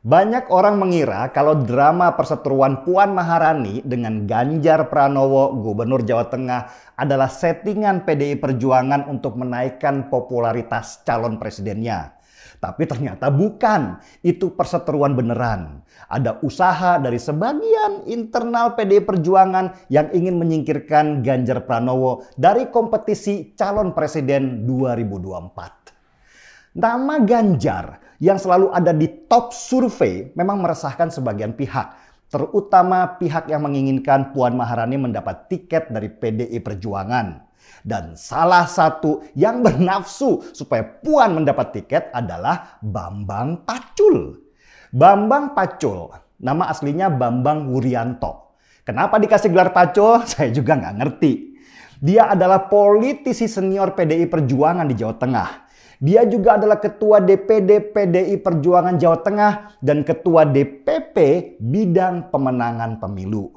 Banyak orang mengira kalau drama perseteruan Puan Maharani dengan Ganjar Pranowo, Gubernur Jawa Tengah, adalah settingan PDI Perjuangan untuk menaikkan popularitas calon presidennya. Tapi ternyata bukan, itu perseteruan beneran. Ada usaha dari sebagian internal PDI Perjuangan yang ingin menyingkirkan Ganjar Pranowo dari kompetisi calon presiden 2024. Nama Ganjar yang selalu ada di top survei memang meresahkan sebagian pihak, terutama pihak yang menginginkan Puan Maharani mendapat tiket dari PDI Perjuangan. Dan salah satu yang bernafsu supaya Puan mendapat tiket adalah Bambang Pacul. Bambang Pacul, nama aslinya Bambang Wuryanto. Kenapa dikasih gelar Pacul? Saya juga nggak ngerti. Dia adalah politisi senior PDI Perjuangan di Jawa Tengah. Dia juga adalah Ketua DPD PDI Perjuangan Jawa Tengah dan Ketua DPP Bidang Pemenangan Pemilu.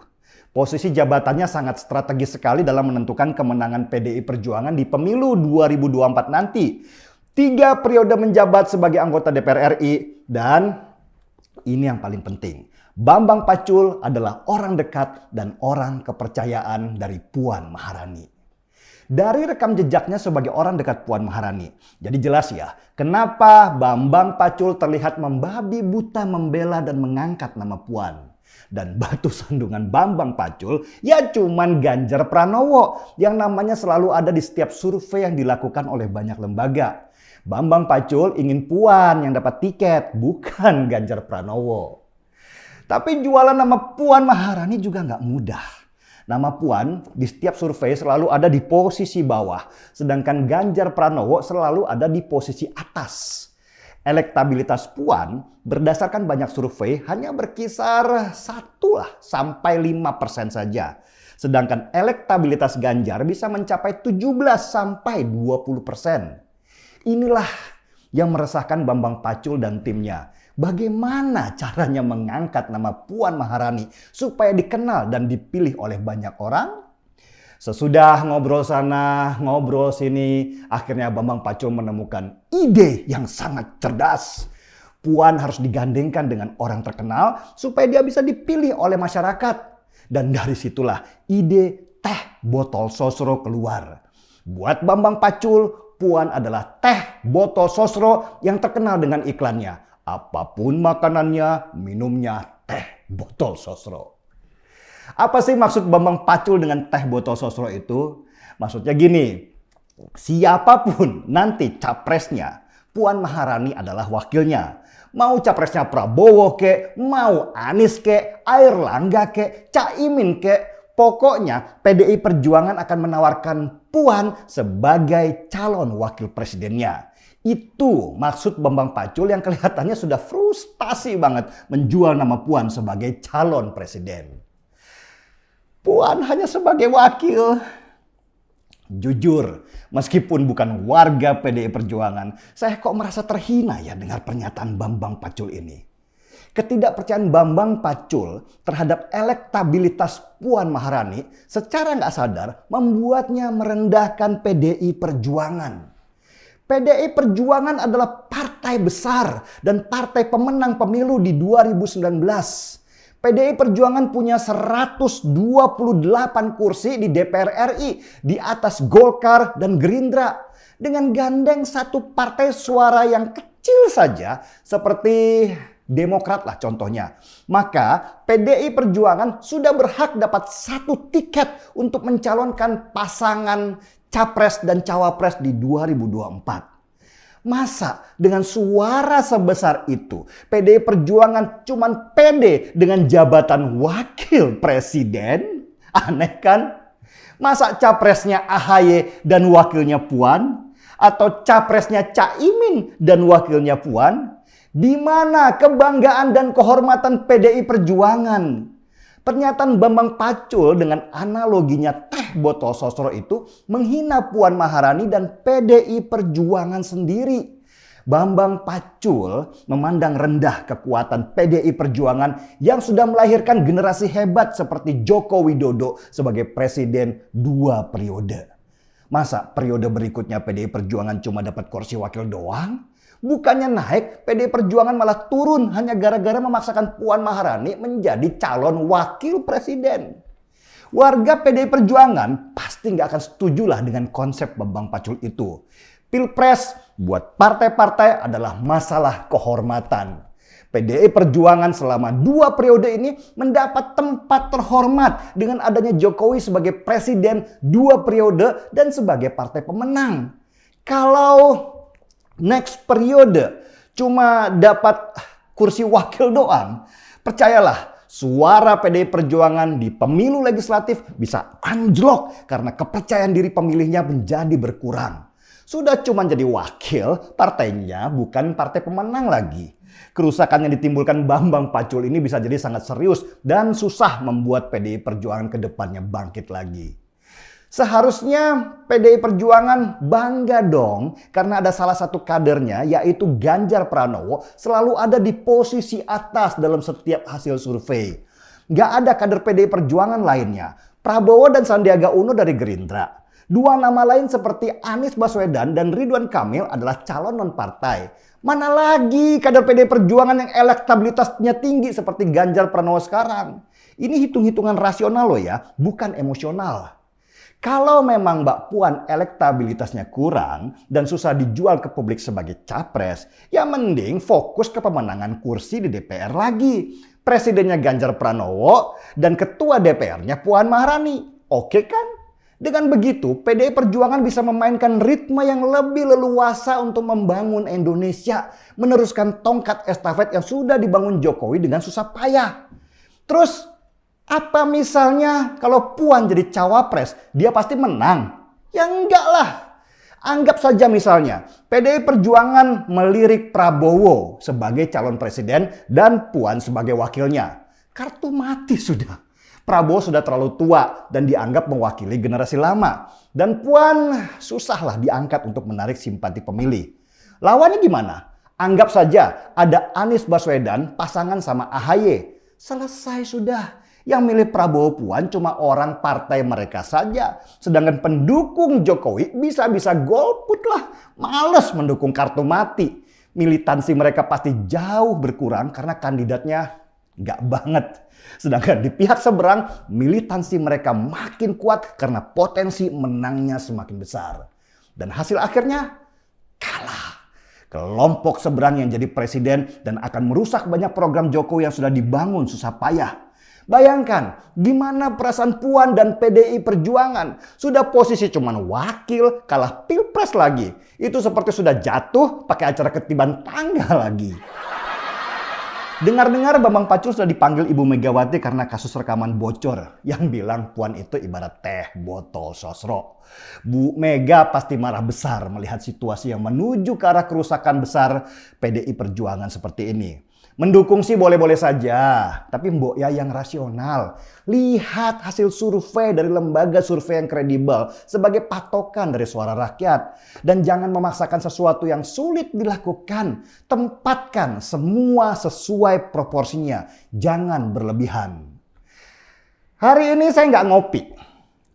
Posisi jabatannya sangat strategis sekali dalam menentukan kemenangan PDI Perjuangan di pemilu 2024 nanti. 3 periode menjabat sebagai anggota DPR RI dan ini yang paling penting. Bambang Pacul adalah orang dekat dan orang kepercayaan dari Puan Maharani. Dari rekam jejaknya sebagai orang dekat Puan Maharani. Jadi jelas ya, kenapa Bambang Pacul terlihat membabi buta membela dan mengangkat nama Puan. Dan batu sandungan Bambang Pacul ya cuman Ganjar Pranowo yang namanya selalu ada di setiap survei yang dilakukan oleh banyak lembaga. Bambang Pacul ingin Puan yang dapat tiket, bukan Ganjar Pranowo. Tapi jualan nama Puan Maharani juga nggak mudah. Nama Puan di setiap survei selalu ada di posisi bawah, sedangkan Ganjar Pranowo selalu ada di posisi atas. Elektabilitas Puan berdasarkan banyak survei hanya berkisar 1-5% saja. Sedangkan elektabilitas Ganjar bisa mencapai 17-20%. Inilah yang meresahkan Bambang Pacul dan timnya. Bagaimana caranya mengangkat nama Puan Maharani supaya dikenal dan dipilih oleh banyak orang? Sesudah ngobrol sana, ngobrol sini, akhirnya Bambang Pacul menemukan ide yang sangat cerdas. Puan harus digandengkan dengan orang terkenal supaya dia bisa dipilih oleh masyarakat. Dan dari situlah ide teh botol sosro keluar. Buat Bambang Pacul, Puan adalah teh botol sosro yang terkenal dengan iklannya. Apapun makanannya, minumnya teh botol sosro. Apa sih maksud Bambang Pacul dengan teh botol sosro itu? Maksudnya gini, siapapun nanti capresnya, Puan Maharani adalah wakilnya. Mau capresnya Prabowo kek, mau Anies kek, Airlangga kek, Caimin kek, pokoknya PDI Perjuangan akan menawarkan Puan sebagai calon wakil presidennya. Itu maksud Bambang Pacul yang kelihatannya sudah frustasi banget menjual nama Puan sebagai calon presiden. Puan hanya sebagai wakil. Jujur, meskipun bukan warga PDI Perjuangan, saya kok merasa terhina ya dengar pernyataan Bambang Pacul ini. Ketidakpercayaan Bambang Pacul terhadap elektabilitas Puan Maharani secara nggak sadar membuatnya merendahkan PDI Perjuangan. PDI Perjuangan adalah partai besar dan partai pemenang pemilu di 2019. PDI Perjuangan punya 128 kursi di DPR RI di atas Golkar dan Gerindra. Dengan gandeng satu partai suara yang kecil saja seperti Demokrat lah contohnya. Maka PDI Perjuangan sudah berhak dapat 1 tiket untuk mencalonkan pasangan Capres dan Cawapres di 2024. Masa dengan suara sebesar itu PDI Perjuangan cuman pede dengan jabatan wakil presiden? Aneh kan? Masa capresnya AHY dan wakilnya Puan? Atau capresnya Caimin dan wakilnya Puan? Di mana kebanggaan dan kehormatan PDI Perjuangan? Pernyataan Bambang Pacul dengan analoginya teh botol sosro itu menghina Puan Maharani dan PDI Perjuangan sendiri. Bambang Pacul memandang rendah kekuatan PDI Perjuangan yang sudah melahirkan generasi hebat seperti Joko Widodo sebagai presiden 2 periode. Masa periode berikutnya PDI Perjuangan cuma dapat kursi wakil doang? Bukannya naik, PDI Perjuangan malah turun hanya gara-gara memaksakan Puan Maharani menjadi calon wakil presiden. Warga PDI Perjuangan pasti nggak akan setuju lah dengan konsep Bambang Pacul itu. Pilpres buat partai-partai adalah masalah kehormatan. PDI Perjuangan selama 2 periode ini mendapat tempat terhormat dengan adanya Jokowi sebagai presiden 2 periode dan sebagai partai pemenang. Kalau next periode cuma dapat kursi wakil doang, percayalah suara PDI Perjuangan di pemilu legislatif bisa anjlok karena kepercayaan diri pemilihnya menjadi berkurang. Sudah cuma jadi wakil, partainya bukan partai pemenang lagi. Kerusakan yang ditimbulkan Bambang Pacul ini bisa jadi sangat serius dan susah membuat PDI Perjuangan ke depannya bangkit lagi. Seharusnya PDI Perjuangan bangga dong karena ada salah satu kadernya yaitu Ganjar Pranowo selalu ada di posisi atas dalam setiap hasil survei. Gak ada kader PDI Perjuangan lainnya. Prabowo dan Sandiaga Uno dari Gerindra. 2 nama lain seperti Anies Baswedan dan Ridwan Kamil adalah calon non-partai. Mana lagi kader PDI Perjuangan yang elektabilitasnya tinggi seperti Ganjar Pranowo sekarang. Ini hitung-hitungan rasional loh ya, bukan emosional. Kalau memang Mbak Puan elektabilitasnya kurang dan susah dijual ke publik sebagai capres, ya mending fokus ke pemenangan kursi di DPR lagi. Presidennya Ganjar Pranowo dan ketua DPR-nya Puan Maharani. Oke kan? Dengan begitu, PDI Perjuangan bisa memainkan ritme yang lebih leluasa untuk membangun Indonesia, meneruskan tongkat estafet yang sudah dibangun Jokowi dengan susah payah. Terus, apa misalnya kalau Puan jadi cawapres, dia pasti menang? Ya enggak lah. Anggap saja misalnya PDI Perjuangan melirik Prabowo sebagai calon presiden dan Puan sebagai wakilnya. Kartu mati sudah. Prabowo sudah terlalu tua dan dianggap mewakili generasi lama. Dan Puan susahlah diangkat untuk menarik simpati pemilih. Lawannya gimana? Anggap saja ada Anies Baswedan pasangan sama AHY. Selesai sudah. Yang milih Prabowo Puan cuma orang partai mereka saja. Sedangkan pendukung Jokowi bisa-bisa golput lah. Males mendukung kartu mati. Militansi mereka pasti jauh berkurang karena kandidatnya nggak banget. Sedangkan di pihak seberang, militansi mereka makin kuat karena potensi menangnya semakin besar. Dan hasil akhirnya kalah. Kelompok seberang yang jadi presiden dan akan merusak banyak program Jokowi yang sudah dibangun susah payah. Bayangkan gimana perasaan Puan dan PDI Perjuangan. Sudah posisi cuman wakil, kalah pilpres lagi. Itu seperti sudah jatuh pakai acara ketiban tangga lagi. Dengar-dengar Bambang Pacul sudah dipanggil Ibu Megawati karena kasus rekaman bocor yang bilang Puan itu ibarat teh botol sosro. Bu Mega pasti marah besar melihat situasi yang menuju ke arah kerusakan besar PDI Perjuangan seperti ini. Mendukung sih boleh-boleh saja, tapi mbok ya yang rasional. Lihat hasil survei dari lembaga survei yang kredibel sebagai patokan dari suara rakyat. Dan jangan memaksakan sesuatu yang sulit dilakukan. Tempatkan semua sesuai proporsinya. Jangan berlebihan. Hari ini saya nggak ngopi.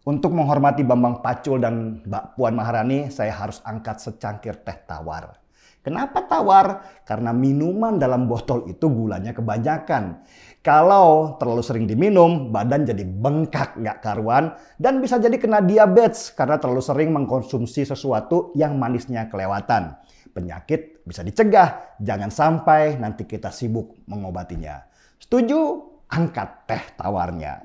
Untuk menghormati Bambang Pacul dan Mbak Puan Maharani, saya harus angkat secangkir teh tawar. Kenapa tawar? Karena minuman dalam botol itu gulanya kebanyakan. Kalau terlalu sering diminum, badan jadi bengkak nggak karuan. Dan bisa jadi kena diabetes karena terlalu sering mengkonsumsi sesuatu yang manisnya kelewatan. Penyakit bisa dicegah, jangan sampai nanti kita sibuk mengobatinya. Setuju? Angkat teh tawarnya.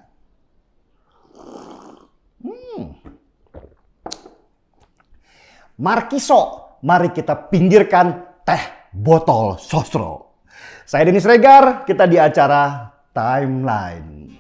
Markiso. Mari kita pinggirkan teh botol sosro. Saya Denis Regar, kita di acara Timeline.